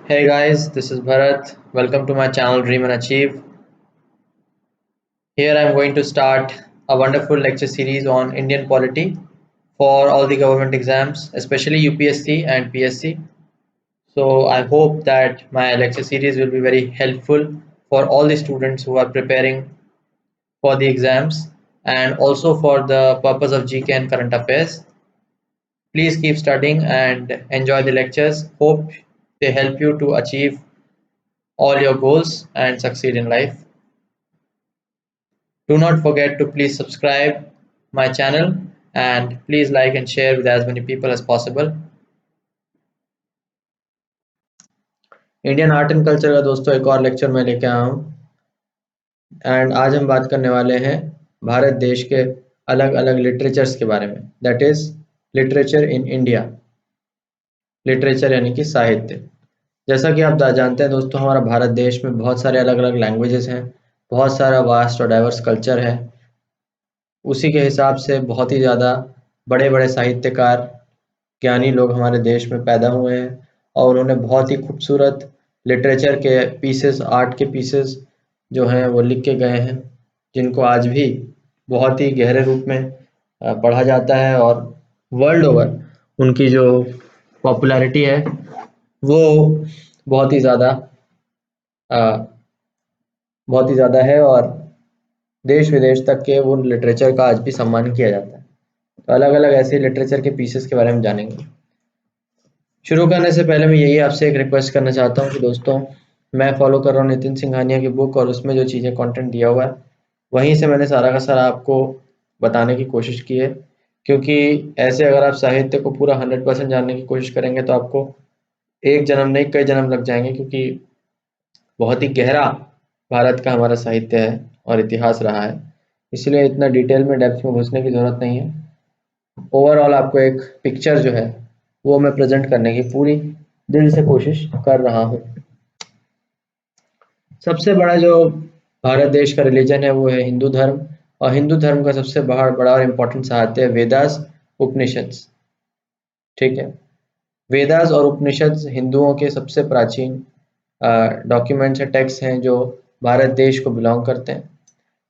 Hey guys, this is Bharat. Welcome to my channel Dream and Achieve. Here I'm going to start a wonderful lecture series on Indian polity for all the government exams, especially UPSC and PSC. So I hope that my lecture series will be very helpful for all the students who are preparing for the exams and also for the purpose of GK and current affairs. Please keep studying and enjoy the lectures. Hope they help you to achieve all your goals and succeed in life. Do not forget to please subscribe my channel and please like and share with as many people as possible. Indian art and culture का दोस्तों एक और lecture मैं लेके आया हूँ and आज हम बात करने वाले हैं भारत देश के अलग अलग लिटरेचर्स के बारे में, that is literature in India. Literature यानी कि साहित्य। जैसा कि आप जानते हैं दोस्तों, हमारा भारत देश में बहुत सारे अलग अलग लैंग्वेजेस हैं, बहुत सारा वास्ट और डाइवर्स कल्चर है। उसी के हिसाब से बहुत ही ज़्यादा बड़े बड़े साहित्यकार, ज्ञानी लोग हमारे देश में पैदा हुए हैं और उन्होंने बहुत ही खूबसूरत लिटरेचर के पीसेस, आर्ट के पीसेस जो हैं वो लिख के गए हैं, जिनको आज भी बहुत ही गहरे रूप में पढ़ा जाता है और वर्ल्ड ओवर उनकी जो पॉपुलैरिटी है वो बहुत ही ज़्यादा है और देश विदेश तक के वो लिटरेचर का आज भी सम्मान किया जाता है। तो अलग अलग ऐसे लिटरेचर के पीसेस के बारे में जानेंगे। शुरू करने से पहले मैं यही आपसे एक रिक्वेस्ट करना चाहता हूँ कि दोस्तों, मैं फॉलो कर रहा हूँ नितिन सिंघानिया की बुक और उसमें जो चीज़ें कंटेंट दिया हुआ है वहीं से मैंने सारा का सारा आपको बताने की कोशिश की है, क्योंकि ऐसे अगर आप साहित्य को पूरा 100% जानने की कोशिश करेंगे तो आपको एक जन्म नहीं कई जन्म लग जाएंगे, क्योंकि बहुत ही गहरा भारत का हमारा साहित्य है और इतिहास रहा है। इसलिए इतना डिटेल में डेप्थ में घुसने की ज़रूरत नहीं है। ओवरऑल आपको एक पिक्चर जो है वो मैं प्रेजेंट करने की पूरी दिल से कोशिश कर रहा हूँ। सबसे बड़ा जो भारत देश का रिलीजन है वो है हिंदू धर्म, और हिंदू धर्म का सबसे बड़ा और इम्पोर्टेंट साहित्य है वेदास, उपनिषद। ठीक है, वेदास और उपनिषद हिंदुओं के सबसे प्राचीन डॉक्यूमेंट्स हैं, टेक्स्ट हैं जो भारत देश को बिलोंग करते हैं।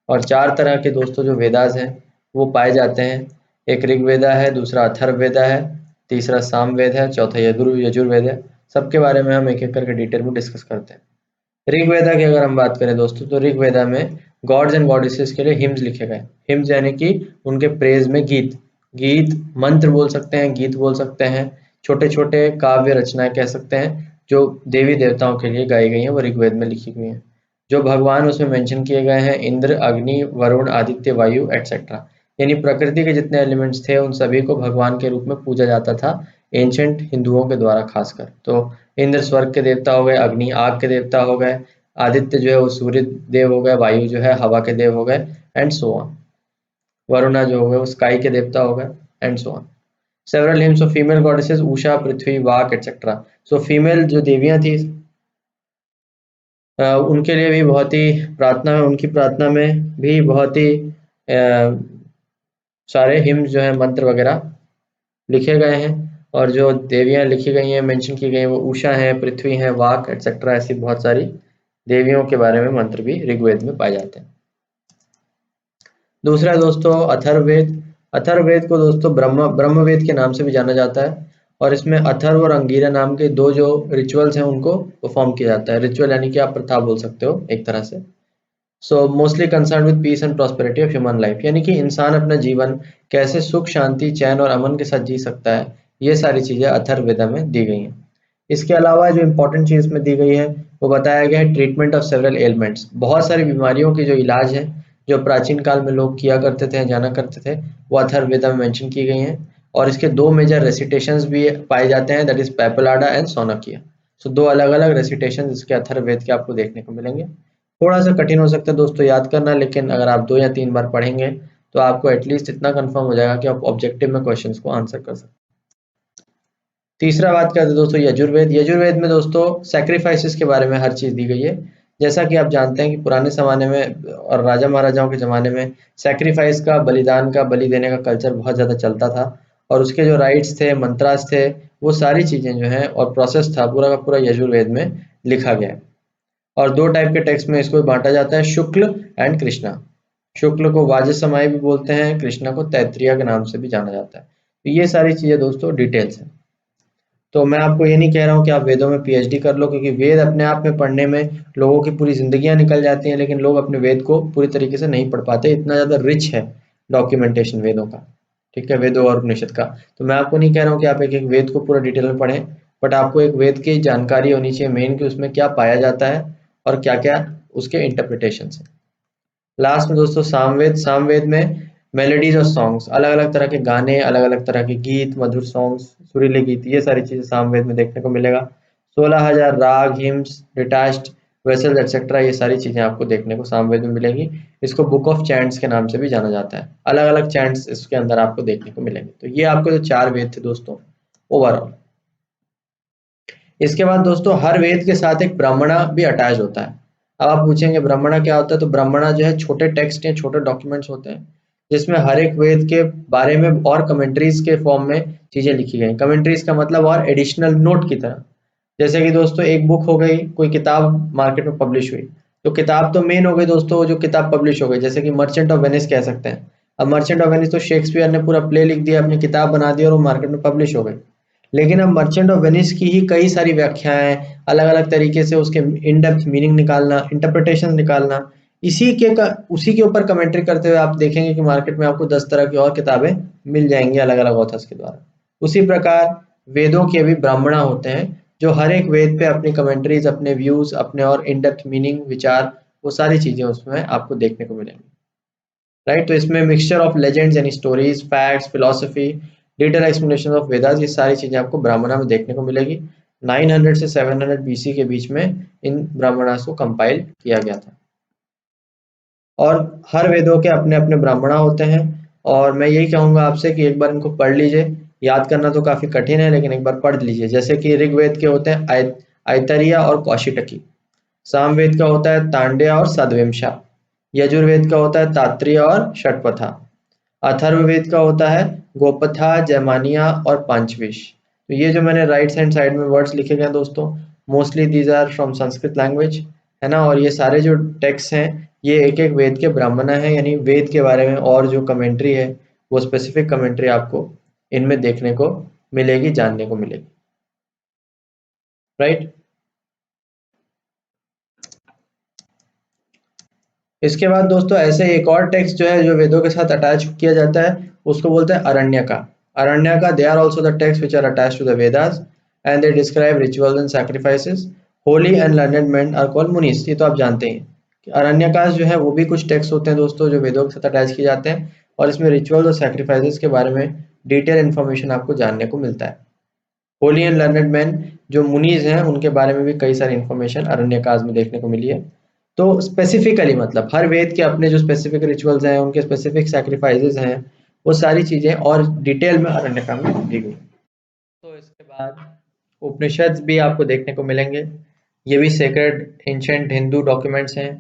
और चार तरह के दोस्तों जो वेदास हैं वो पाए जाते हैं। एक ऋग्वेदा है, दूसरा अथर्ववेदा है, तीसरा सामवेद है, चौथा यजुर्वेद है। सबके बारे में हम एक एक करके डिटेल में डिस्कस करते हैं। ऋग्वेदा की अगर हम बात करें दोस्तों, तो ऋग्वेदा में गॉड्स एंड गॉडेसेस के लिए हिम्स लिखे गए। हिम्स यानी कि उनके प्रेज में गीत मंत्र बोल सकते हैं, गीत बोल सकते हैं, छोटे छोटे काव्य रचनाएं कह सकते हैं जो देवी देवताओं के लिए गाई गई हैं, वो ऋग्वेद में लिखी गई हैं। जो भगवान उसमें मेंशन किए गए हैं, इंद्र, अग्नि, वरुण, आदित्य, वायु एटसेट्रा, यानी प्रकृति के जितने एलिमेंट्स थे उन सभी को भगवान के रूप में पूजा जाता था एंशंट हिंदुओं के द्वारा खासकर। तो इंद्र स्वर्ग के देवता हो गए, अग्नि आग के देवता हो गए, आदित्य जो है वो सूर्य देव हो गए, वायु जो है हवा के देव हो गए, एंड सो ऑन। वरुणा जो हो गए वो स्काई के देवता हो गए, and so on. Several hymns of female goddesses, Usha, Prithvi, walk etcetera. So female जो देवियां थी उनके लिए भी बहुत ही प्रार्थना है, उनकी प्रार्थना में भी बहुत ही सारे हिम्स जो है मंत्र वगैरह लिखे गए हैं। और जो देवियां लिखी गई हैं, मेंशन की गई हैं, वो उषा हैं, पृथ्वी हैं, वाक एटसेट्रा, ऐसी बहुत सारी देवियों के बारे में मंत्र भी ऋग्वेद में पाए जाते हैं। दूसरा दोस्तों अथर्ववेद। अथर्ववेद को दोस्तों ब्रह्मवेद के नाम से भी जाना जाता है, और इसमें अथर्व और अंगीरा नाम के दो जो रिचुअल्स हैं उनको परफॉर्म किया जाता है। रिचुअल यानी कि आप प्रथा बोल सकते हो एक तरह से। So mostly concern with piece and prosperity of human life, यानी कि इंसान अपना जीवन कैसे सुख, शांति, चैन और अमन के साथ जी सकता है, ये सारी चीजें अथर्ववेदा में दी गई हैं। इसके अलावा जो इम्पोर्टेंट चीज में दी गई है वो बताया गया है ट्रीटमेंट ऑफ सेवरल एलिमेंट्स। बहुत सारी बीमारियों के जो इलाज हैं जो प्राचीन काल में लोग किया करते थे, जाना करते थे, वो अथर्ववेदा में मेंशन की गई हैं। और इसके दो मेजर रेसिटेशंस भी पाए जाते हैं, दैट इज पैपलाडा एंड सोनाकिया। सो दो अलग अलग रेसिटेशन इसके अथर्ववेद के आपको देखने को मिलेंगे। थोड़ा सा कठिन हो सकता है दोस्तों याद करना, लेकिन अगर आप 2 या 3 बार पढ़ेंगे तो आपको एटलीस्ट इतना कंफर्म हो जाएगा कि आप ऑब्जेक्टिव में क्वेश्चंस को आंसर कर सकते हैं। तीसरा बात करते हैं दोस्तों यजुर्वेद। यजुर्वेद में दोस्तों सैक्रिफाइसेस के बारे में हर चीज दी गई है। जैसा कि आप जानते हैं कि पुराने जमाने में और राजा महाराजाओं के ज़माने में सैक्रिफाइस का, बलिदान का, बलि देने का कल्चर बहुत ज़्यादा चलता था, और उसके जो राइट्स थे, मंत्रास थे, वो सारी चीज़ें जो हैं और प्रोसेस था पूरा का पूरा यजुर्वेद में लिखा गया है। और दो टाइप के टेक्स्ट में इसको बांटा जाता है, शुक्ल एंड कृष्णा। शुक्ल को वाजसमय भी बोलते हैं, कृष्णा को तैत्तिरीय के नाम से भी जाना जाता है। तो ये सारी चीज़ें दोस्तों डिटेल्स हैं। तो मैं आपको ये नहीं कह रहा हूँ कि आप वेदों में पीएचडी कर लो, क्योंकि वेद अपने आप में पढ़ने में लोगों की पूरी जिंदगियां निकल जाती हैं, लेकिन लोग अपने वेद को पूरी तरीके से नहीं पढ़ पाते। इतना ज़्यादा रिच है डॉक्यूमेंटेशन वेदों का, ठीक है, वेदों और उपनिषद का। तो मैं आपको नहीं कह रहा हूँ कि आप एक एक वेद को पूरा डिटेल में पढ़ें, बट आपको एक वेद की जानकारी होनी चाहिए मेन, कि उसमें क्या पाया जाता है और क्या क्या उसके इंटरप्रिटेशन है। लास्ट में दोस्तों सामवेद। सामवेद में मेलोडीज और सॉन्ग्स, अलग अलग तरह के गाने, अलग अलग तरह के गीत, मधुर सॉन्ग्स, सुरीले गीत, ये सारी चीजें सामवेद में देखने को मिलेगा। 16,000 राग, हिम्स, डिटैच्ड वेसल्स एक्सेट्रा, ये सारी चीजें आपको देखने को सामवेद में मिलेगी। इसको बुक ऑफ चैंट्स के नाम से भी जाना जाता है। अलग अलग चैंट्स इसके अंदर आपको देखने को मिलेंगे। तो ये आपके जो 4 वेद थे दोस्तों ओवरऑल। इसके बाद दोस्तों हर वेद के साथ एक ब्राह्मणा भी अटैच होता है। अब आप पूछेंगे ब्राह्मणा क्या होता है, तो ब्राह्मणा जो है छोटे टेक्स्ट या छोटे डॉक्यूमेंट्स होते हैं, जिसमें हर एक वेद के बारे में और कमेंट्रीज के फॉर्म में चीजें लिखी गई। कमेंट्रीज का मतलब और एडिशनल नोट की तरह। जैसे कि दोस्तों एक बुक हो गई, कोई किताब मार्केट में पब्लिश हुई, तो किताब तो मेन हो गई दोस्तों, जो किताब पब्लिश हो गई, जैसे कि मर्चेंट ऑफ वेनिस कह सकते हैं। अब मर्चेंट ऑफ वेनिस तो शेक्सपियर ने पूरा प्ले लिख दिया, अपनी किताब बना दी और वो मार्केट में पब्लिश हो गई। लेकिन अब मर्चेंट ऑफ वेनिस की ही कई सारी व्याख्याएं, अलग अलग तरीके से उसके इन डेप्थ मीनिंग निकालना, इंटरप्रिटेशन निकालना, उसी के ऊपर कमेंट्री करते हुए आप देखेंगे कि मार्केट में आपको 10 तरह की और किताबें मिल जाएंगी अलग अलग ऑथर्स के द्वारा। उसी प्रकार वेदों के भी ब्राह्मणा होते हैं, जो हर एक वेद पे अपनी कमेंट्रीज, अपने व्यूज, अपने और इन डेप्थ मीनिंग, विचार, वो सारी चीजें उसमें आपको देखने को मिलेंगी। राइट, तो इसमें mixture of legends and stories, facts, philosophy, detail explanation of Vedas, ये सारी चीजें आपको ब्राह्मणा में देखने को मिलेगी। 900 से 700 बीसी के बीच में इन ब्राह्मणास को कंपाइल किया गया था। और हर वेदों के अपने अपने ब्राह्मणा होते हैं। और मैं यही कहूंगा आपसे कि एक बार इनको पढ़ लीजिए। याद करना तो काफी कठिन है, लेकिन एक बार पढ़ लीजिए। जैसे कि ऋग्वेद के होते हैं आयतरिया और कौशिटकी। सामवेद का होता है तांड्या और सद्विमशा। यजुर्वेद का होता है तात्रिय और षटपथा। अथर्ववेद का होता है गोपथा, जैमानिया और पांचविश। तो ये जो मैंने राइट हैंड साइड में वर्ड्स लिखे गए हैं दोस्तों, mostly these are from Sanskrit language, है ना। और ये सारे जो टेक्स्ट हैं, ये एक एक वेद के ब्राह्मण हैं, यानी वेद के बारे में और जो कमेंट्री है, वो स्पेसिफिक कमेंट्री आपको इनमें देखने को मिलेगी, जानने को मिलेगी। राइट। इसके बाद दोस्तों ऐसे एक और टेक्स्ट जो है, जो वेदों के साथ अटैच किया जाता है, उसको बोलते हैं Aranyaka. Aranyaka, they are also the text which are attached to the Vedas and they describe rituals and sacrifices. Holy and learned men are called munis. ये तो आप जानते हैं कि अरण्यकास जो है वो भी कुछ टेक्स्ट होते हैं दोस्तों, जो वेदों के साथ अटैच किए जाते हैं, और इसमें रिचुअल्स और सैक्रिफाइसेस के बारे में डिटेल इन्फॉर्मेशन आपको जानने को मिलता है। होली एंड लर्नेड मैन, जो मुनीज हैं, उनके बारे में भी कई सारी इन्फॉर्मेशन अरण्यकास में देखने को मिली है। तो स्पेसिफिकली मतलब हर वेद के अपने जो स्पेसिफिक रिचुअल्स हैं, उनके स्पेसिफिक सैक्रिफाइसेस हैं, वो सारी चीजें और डिटेल में अरण्यकाल में दी गई। तो इसके बाद उपनिषद भी आपको देखने को मिलेंगे। ये भी सेक्रेड एंशिएंट हिंदू डॉक्यूमेंट्स हैं,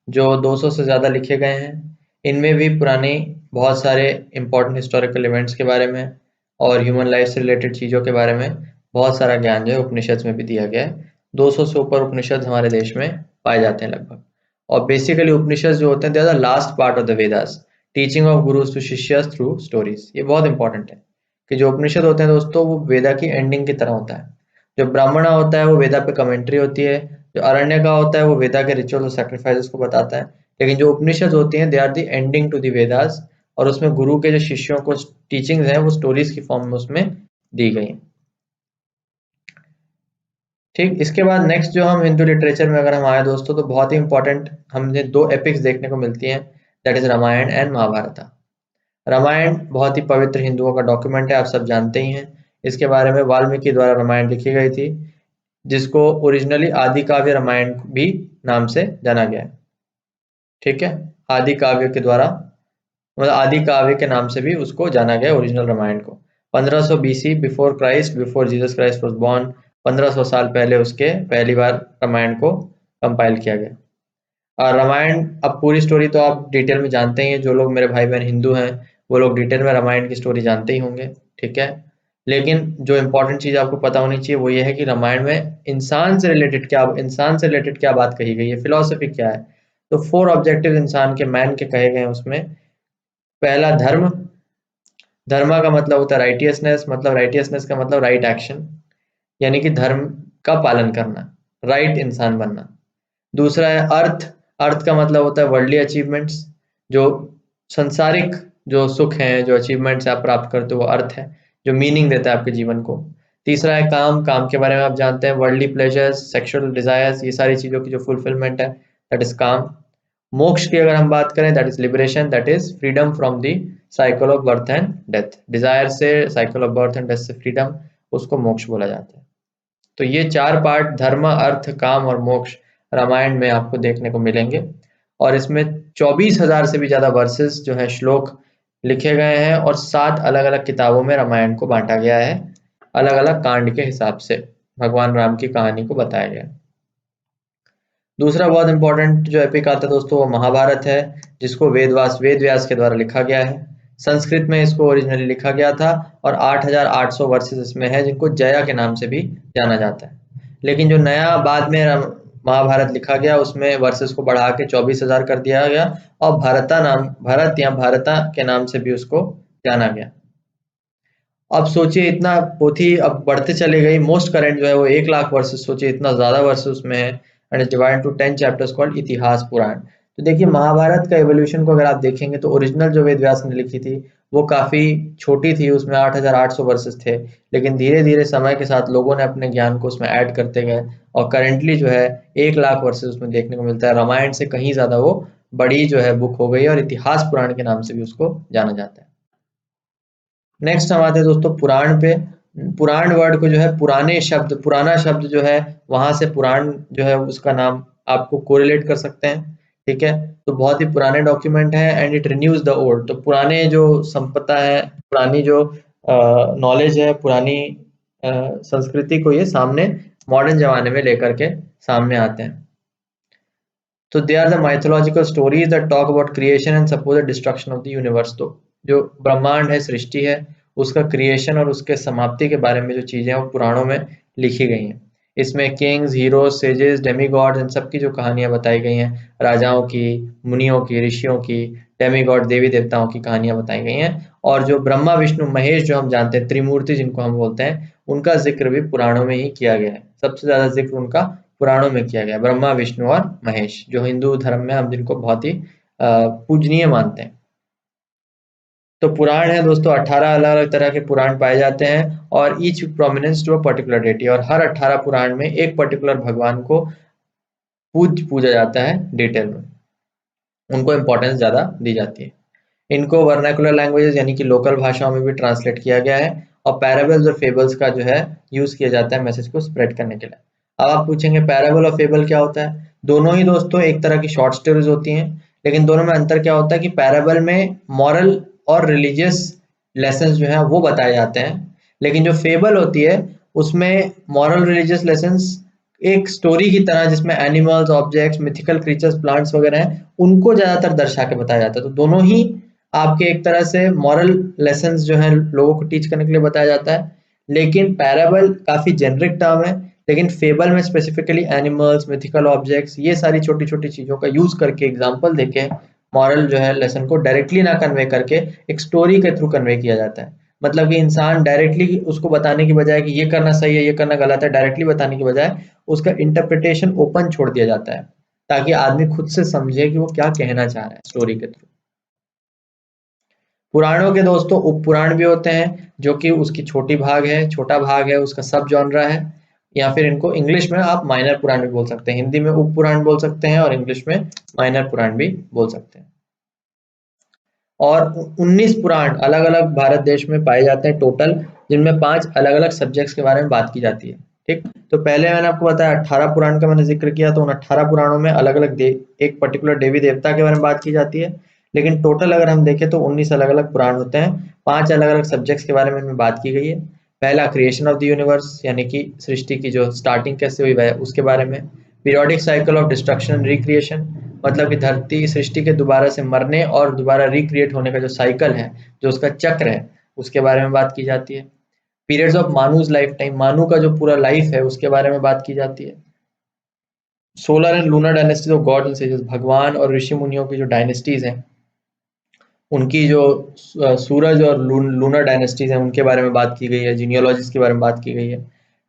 जो 200 से ज़्यादा लिखे गए हैं। इनमें भी पुरानी बहुत सारे इंपॉर्टेंट हिस्टोरिकल इवेंट्स के बारे में और ह्यूमन लाइफ से रिलेटेड चीज़ों के बारे में बहुत सारा ज्ञान जो है उपनिषद में भी दिया गया है। 200 से ऊपर उपनिषद हमारे देश में पाए जाते हैं लगभग। और बेसिकली उपनिषद जो होते हैं, they are the last part of the Vedas, teaching of gurus to shishyas through stories. ये बहुत इंपॉर्टेंट है कि जो उपनिषद होते हैं दोस्तों, वो वेदा की एंडिंग की तरह होता है। जो ब्राह्मणा होता है वो वेदा पे कमेंट्री होती है। जो अरण्य का होता है वो वेदा के रिचुअल और सैक्रिफाइसेस को बताता है। लेकिन जो उपनिषद होती हैं, they are the ending to the Vedas, और उसमें गुरु के जो शिष्यों को टीचिंग्स हैं, वो स्टोरीज की फॉर्म में उसमें दी गई हैं। ठीक, इसके बाद नेक्स्ट जो हम हिंदू लिटरेचर में अगर हम आए दोस्तों, तो बहुत ही इंपॉर्टेंट हमने 2 एपिक्स देखने को मिलती हैं, that is Ramayana and Mahabharata. Ramayana बहुत ही पवित्र हिंदुओं का डॉक्यूमेंट है, आप सब जानते ही हैं। इसके बारे में वाल्मीकि द्वारा रामायण लिखी गई थी, जिसको ओरिजिनली आदि काव्य रामायण भी नाम से जाना गया है। ठीक है, आदि काव्य के द्वारा, मतलब आदि काव्य के नाम से भी उसको जाना गया, ओरिजिनल रामायण को। 1500 BC, before Christ, before Jesus Christ was born, 1500 साल पहले उसके पहली बार रामायण को कंपाइल किया गया। और रामायण, अब पूरी स्टोरी तो आप डिटेल में जानते ही हैं। जो लोग मेरे भाई बहन हिंदू हैं, वो लोग डिटेल में रामायण की स्टोरी जानते ही होंगे। ठीक है। लेकिन जो इम्पोर्टेंट चीज आपको पता होनी चाहिए वो ये है कि रामायण में इंसान से रिलेटेड क्या बात कही गई है, फिलॉसफी क्या है। तो 4 ऑब्जेक्टिव इंसान के, मैन के कहे गए हैं उसमें। पहला धर्म, धर्मा का मतलब होता है राइटियसनेस, मतलब राइटियसनेस का मतलब राइट एक्शन, यानी कि धर्म का पालन करना, राइट इंसान बनना। दूसरा है अर्थ, अर्थ का मतलब होता है वर्ल्डली अचीवमेंट्स, जो संसारिक जो सुख हैं, जो अचीवमेंट्स आप प्राप्त करते हो वो अर्थ है, जो मीनिंग देता है आपके जीवन को। तीसरा है काम, काम के बारे में आप जानते हैं, वर्ल्डली प्लेजर्स, सेक्सुअल डिजायर्स, ये सारी चीजों की जो फुलफिलमेंट है, दैट इज काम। मोक्ष की अगर हम बात करें, that is liberation, that is freedom from the cycle of birth and death, desire से, cycle of birth and death से फ्रीडम, उसको मोक्ष बोला जाता है। तो ये 4 पार्ट, धर्म, अर्थ, काम और मोक्ष, रामायण में आपको देखने को मिलेंगे। और इसमें 24,000 से भी ज्यादा वर्सेस जो है, श्लोक लिखे गए हैं, और 7 अलग अलग किताबों में रामायण को बांटा गया है, अलग अलग कांड के हिसाब से भगवान राम की कहानी को बताया गया है। दूसरा बहुत इंपॉर्टेंट जो एपिक आता है दोस्तों, वो महाभारत है, जिसको वेद व्यास के द्वारा लिखा गया है। संस्कृत में इसको ओरिजिनली लिखा गया था, और 8,800 वर्सेस इसमें है, जिनको जया के नाम से भी जाना जाता है। लेकिन जो नया बाद में महाभारत लिखा गया, उसमें वर्सेस को बढ़ा के 24,000 कर दिया गया, और भारत या भारता के नाम से भी उसको जाना गया। अब सोचिए, इतना पोथी अब बढ़ते चले गई, मोस्ट करंट जो है वो 1 लाख वर्सेस, सोचिए इतना ज्यादा वर्सेस उसमें है, and is divided to 10 chapters called Itihasa Purana. तो देखिए महाभारत का एवोल्यूशन को अगर आप देखेंगे, तो ओरिजिनल जो वेद व्यास ने लिखी थी वो काफी छोटी थी, उसमें 8,800 वर्सेस थे। लेकिन धीरे धीरे समय के साथ लोगों ने अपने ज्ञान को उसमें ऐड करते गए, और करेंटली जो है 1 लाख वर्सेस उसमें देखने को मिलता है। रामायण से कहीं ज्यादा वो बड़ी जो है बुक हो गई है, और इतिहास पुराण के नाम से भी उसको जाना जाता है। नेक्स्ट हम आते हैं दोस्तों पुराण पे। पुराण वर्ड को जो है, पुराने शब्द, पुराना शब्द जो है, वहां से पुराण जो है उसका नाम आपको कोरिलेट कर सकते हैं। ठीक है, तो बहुत ही पुराने डॉक्यूमेंट है, and it renews the old. तो पुराने जो संपदा है, पुरानी जो नॉलेज है, पुरानी संस्कृति को ये सामने मॉडर्न जमाने में लेकर के सामने आते हैं। तो they are the mythological stories that talk about creation and suppose destruction of the universe. तो जो ब्रह्मांड है, सृष्टि है, उसका क्रिएशन और उसके समाप्ति के बारे में जो चीजें हैं वो पुराणों में लिखी गई हैं। इसमें किंग्स, हीरोज, सेजेस, डेमीगॉड्स, इन सब की जो कहानियां बताई गई हैं, राजाओं की, मुनियों की, ऋषियों की, डेमीगॉड, देवी देवताओं की कहानियां बताई गई हैं। और जो ब्रह्मा विष्णु महेश जो हम जानते हैं, त्रिमूर्ति जिनको हम बोलते हैं, उनका जिक्र भी पुराणों में ही किया गया है। सबसे ज्यादा जिक्र उनका पुराणों में किया गया, ब्रह्मा विष्णु और महेश, जो हिंदू धर्म में हम जिनको बहुत ही पूजनीय मानते हैं। तो पुराण है दोस्तों, 18 अलग अलग तरह के पुराण पाए जाते हैं, और each prominence to a particular deity, और हर 18 पुराण में एक पर्टिकुलर भगवान को पूजा जाता है डिटेल में, उनको इम्पोर्टेंस ज्यादा दी जाती है। इनको वर्नाकुलर लैंग्वेजेस यानी कि लोकल भाषाओं में भी ट्रांसलेट किया गया है, और पैराबल्स और फेबल्स का जो है यूज किया जाता है मैसेज को स्प्रेड करने के लिए। अब आप पूछेंगे पैराबल और फेबल क्या होता है। दोनों ही दोस्तों एक तरह की शॉर्ट स्टोरीज होती हैं, लेकिन दोनों में अंतर क्या होता है कि पैराबल में मॉरल और रिलीजियस लेसन्स जो है वो बताए जाते हैं, लेकिन जो फेबल होती है उसमें मॉरल रिलीजियस लेसन्स एक स्टोरी की तरह, जिसमें animals, objects, mythical creatures, plants वगैरह हैं, उनको ज्यादातर दर्शा के बताया जाता है। तो दोनों ही आपके एक तरह से मॉरल लेसन्स जो है लोगों को टीच करने के लिए बताया जाता है। लेकिन पैराबल काफी जेनरिक टर्म है, लेकिन फेबल में स्पेसिफिकली एनिमल्स, मिथिकल ऑब्जेक्ट्स, ये सारी छोटी छोटी चीजों का यूज करके, एग्जाम्पल देके मॉरल जो है लेसन को डायरेक्टली ना कन्वे करके एक स्टोरी के थ्रू कन्वे किया जाता है। मतलब कि इंसान डायरेक्टली उसको बताने की बजाय कि ये करना सही है, ये करना गलत है, डायरेक्टली बताने की बजाय उसका इंटरप्रिटेशन ओपन छोड़ दिया जाता है, ताकि आदमी खुद से समझे कि वो क्या कहना चाह रहा है स्टोरी के थ्रू। पुराणों के दोस्तों उप पुराण भी होते हैं, जो कि उसकी छोटा भाग है, उसका सब जॉनरा है, या फिर इनको इंग्लिश में आप माइनर पुराण भी बोल सकते हैं। हिंदी में उप पुराण बोल सकते हैं, और इंग्लिश में माइनर पुराण भी बोल सकते हैं। और 19 पुराण अलग अलग भारत देश में पाए जाते हैं टोटल, जिनमें 5 अलग अलग सब्जेक्ट्स के बारे में बात की जाती है। ठीक, तो पहले मैंने आपको बताया 18 पुराण का मैंने जिक्र किया, तो उन 18 पुराणों में अलग अलग एक पर्टिकुलर देवी देवता के बारे में बात की जाती है। लेकिन टोटल अगर हम देखें तो 19 अलग अलग पुराण होते हैं, 5 अलग अलग सब्जेक्ट्स के बारे में इनमें बात की गई है। पहला क्रिएशन ऑफ द यूनिवर्स, यानी कि सृष्टि की जो स्टार्टिंग कैसे हुई है उसके बारे में। Periodic cycle of destruction and recreation, मतलब कि धरती सृष्टि के दोबारा से मरने और दोबारा रिक्रिएट होने का जो साइकिल है, जो उसका चक्र है, उसके बारे में बात की जाती है। पीरियड्स ऑफ मानूज लाइफ टाइम, मानू का जो पूरा लाइफ है उसके बारे में बात की जाती है। Solar and lunar dynasties of God and sages, भगवान और ऋषि मुनियों की जो डायनेस्टीज हैं उनकी जो सूरज और लूनर डायनेस्टीज हैं उनके बारे में बात की गई है, जीनियोलॉजीज के बारे में बात की गई है।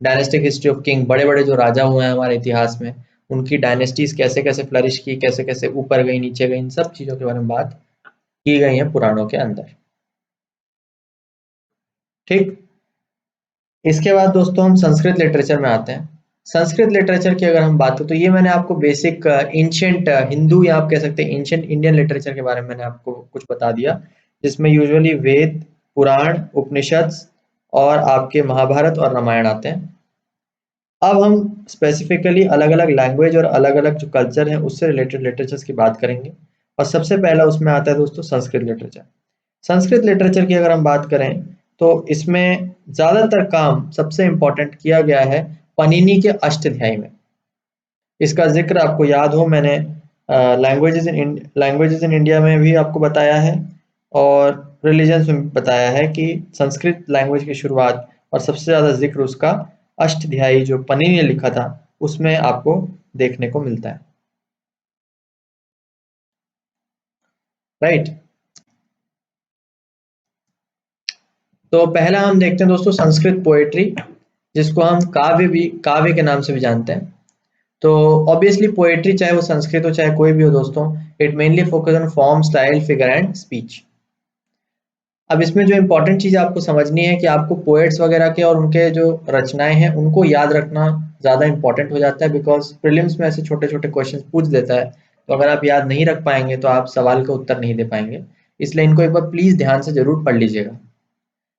डायनेस्टिक हिस्ट्री ऑफ किंग, बड़े बड़े जो राजा हुए हैं हमारे इतिहास में उनकी डायनेस्टीज कैसे कैसे फ्लरिश की, कैसे कैसे ऊपर गई नीचे गई, इन सब चीजों के बारे में बात की गई है पुराणों के अंदर। ठीक, इसके बाद दोस्तों हम संस्कृत लिटरेचर में आते हैं। संस्कृत लिटरेचर की अगर हम बात करें तो ये मैंने आपको बेसिक एंशिएंट हिंदू या आप कह सकते हैं एंशिएंट इंडियन लिटरेचर के बारे में मैंने आपको कुछ बता दिया, जिसमें यूजुअली वेद, पुराण, उपनिषद और आपके महाभारत और रामायण आते हैं। अब हम स्पेसिफिकली अलग अलग लैंग्वेज और अलग अलग जो कल्चर है उससे रिलेटेड लिटरेचर्स की बात करेंगे, और सबसे पहला उसमें आता है दोस्तों संस्कृत लिटरेचर। संस्कृत लिटरेचर की अगर हम बात करें तो इसमें ज्यादातर काम सबसे इंपॉर्टेंट किया गया है पनिनी के अष्टाध्यायी में। इसका जिक्र आपको याद हो, मैंने लैंग्वेजेस इन इंडिया में भी आपको बताया है और रिलीजन्स में भी बताया है कि संस्कृत लैंग्वेज की शुरुआत और सबसे ज्यादा जिक्र उसका अष्टाध्यायी जो पनिनी ने लिखा था उसमें आपको देखने को मिलता है। राइट, तो पहला हम देखते हैं दोस्तों संस्कृत पोएट्री, जिसको हम काव्य के नाम से भी जानते हैं। तो ऑब्वियसली पोएट्री चाहे वो संस्कृत हो चाहे कोई भी हो दोस्तों, it mainly focus on form, style, figure and speech. अब इसमें जो इंपॉर्टेंट चीज आपको समझनी है कि आपको पोएट्स वगैरह के और उनके जो रचनाएं हैं उनको याद रखना ज्यादा इंपॉर्टेंट हो जाता है, बिकॉज प्रीलिम्स में ऐसे छोटे छोटे क्वेश्चन पूछ देता है, तो अगर आप याद नहीं रख पाएंगे तो आप सवाल का उत्तर नहीं दे पाएंगे। इसलिए इनको एक बार प्लीज ध्यान से जरूर पढ़ लीजिएगा।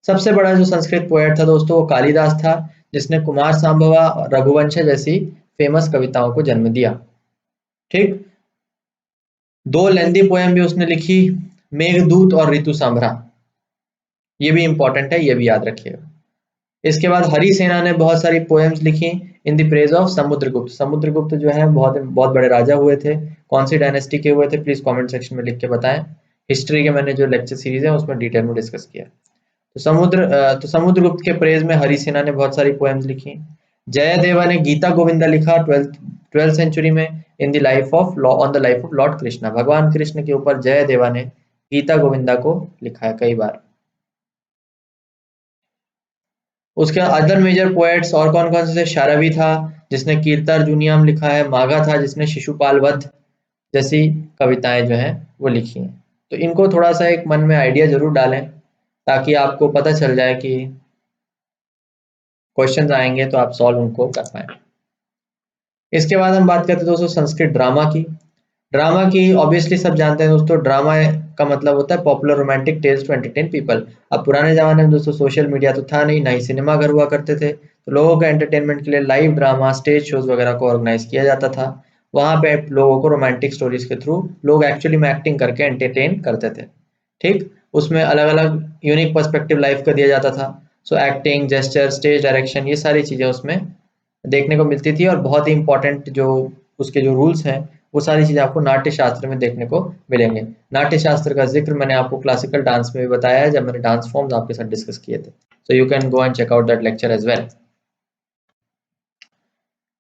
सबसे बड़ा जो संस्कृत पोएट था दोस्तों वो कालिदास था, जिसने कुमार संभवा और रघुवंश जैसी फेमस कविताओं को जन्म दिया। ठीक, दो लेंदी पोएम भी उसने लिखी, मेघदूत और ऋतु संभरा, ये भी इंपॉर्टेंट है, ये भी याद रखिएगा। इसके बाद हरि सेना ने बहुत सारी पोएम्स लिखी in the praise of Samudragupta. Samudragupta जो है बहुत बहुत बड़े राजा हुए थे, कौन सी डायनेस्टी के हुए थे प्लीज कमेंट सेक्शन में लिख के बताएं। हिस्ट्री के मैंने जो लेक्चर सीरीज है उसमें डिटेल में डिस्कस किया। तो समुद्रगुप्त के प्रेज में हरि सेना ने बहुत सारी पोएम्स लिखी। जयदेवा ने गीता गोविंदा लिखा ट्वेल्थ सेंचुरी में in the life of on the life of Lord Krishna. भगवान कृष्ण के ऊपर जयदेवा ने गीता गोविंदा को लिखा है कई बार। उसके अदर मेजर पोएट्स और कौन कौन से, शारवी था जिसने कीर्तार्जुनियम लिखा है, माघा था जिसने शिशुपाल वध जैसी कविताएं जो हैं वो लिखी हैं। तो इनको थोड़ा सा एक मन में आइडिया जरूर डालें ताकि आपको पता चल जाए कि क्वेश्चंस आएंगे तो आप सॉल्व उनको कर पाए। इसके बाद हम बात करते हैं दोस्तों संस्कृत ड्रामा की। ड्रामा की ऑब्वियसली सब जानते हैं दोस्तों, ड्रामा का मतलब होता है popular romantic tales to entertain people. अब पुराने जमाने में दोस्तों सोशल मीडिया तो था नहीं, ना ही सिनेमा घर हुआ करते थे, तो लोगों के एंटरटेनमेंट के लिए लाइव ड्रामा, स्टेज शोज वगैरह को ऑर्गेनाइज किया जाता था। वहां पे लोगों को रोमांटिक स्टोरीज के थ्रू लोग एक्चुअली में एक्टिंग करके एंटरटेन करते थे। ठीक, उसमें अलग अलग यूनिक पर्सपेक्टिव लाइफ का दिया जाता था। सो एक्टिंग, जेस्चर, स्टेज डायरेक्शन, ये सारी चीजें उसमें देखने को मिलती थी, और बहुत ही इंपॉर्टेंट जो उसके जो रूल्स हैं वो सारी चीजें आपको नाट्य शास्त्र में देखने को मिलेंगे। नाट्य शास्त्र का जिक्र मैंने आपको क्लासिकल डांस में भी बताया है जब मैंने डांस फॉर्म्स आपके साथ डिस्कस किए थे, so you can go and check out that lecture as well.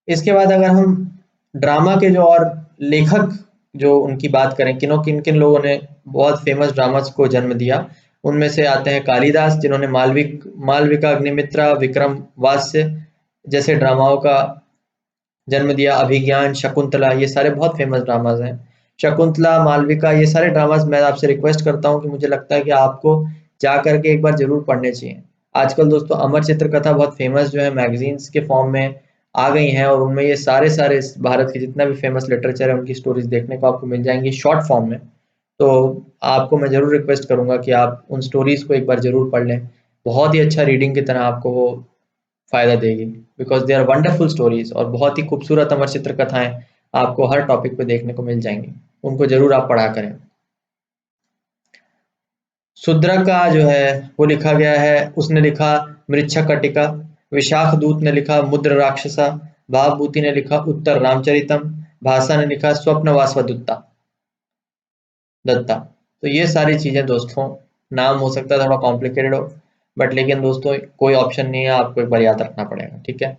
इसके बाद अगर हम ड्रामा के जो और लेखक जो उनकी बात करें, किन किन लोगों ने बहुत फेमस ड्रामास को जन्म दिया, उनमें से आते हैं कालिदास जिन्होंने मालविका, अग्निमित्रा, विक्रम वास्य जैसे ड्रामाओं का जन्म दिया। अभिज्ञान, शकुंतला, ये सारे बहुत फेमस ड्रामाज हैं। शकुंतला, मालविका, ये सारे ड्रामाज मैं आपसे रिक्वेस्ट करता हूँ कि मुझे लगता है कि आपको जा करके एक बार जरूर पढ़ने चाहिए। आजकल दोस्तों अमर चित्र कथा बहुत फेमस जो है मैगजीन्स के फॉर्म में आ गई हैं, और उनमें ये सारे सारे भारत के जितना भी फेमस लिटरेचर है उनकी स्टोरीज देखने को आपको मिल जाएंगी शॉर्ट फॉर्म में। तो आपको मैं जरूर रिक्वेस्ट करूंगा कि आप उन स्टोरीज को एक बार जरूर पढ़ लें, बहुत ही अच्छा रीडिंग की तरह आपको वो फायदा देगी, because they are wonderful stories और बहुत ही खूबसूरत अमर चित्र कथाएं आपको हर टॉपिक पे देखने को मिल जाएंगी, उनको जरूर आप पढ़ा करें। शूद्र का जो है वो लिखा गया है, उसने लिखा मृच्छा कटिका। विशाख दूत ने लिखा मुद्र राक्षसा। भावभूति ने लिखा उत्तर रामचरितम। भाषा ने लिखा स्वप्न वासवदत्ता दत्ता। तो ये सारी चीजें दोस्तों नाम हो सकता है थोड़ा कॉम्प्लिकेटेड हो, बट लेकिन दोस्तों कोई ऑप्शन नहीं है, आपको एक बार याद रखना पड़ेगा, ठीक है।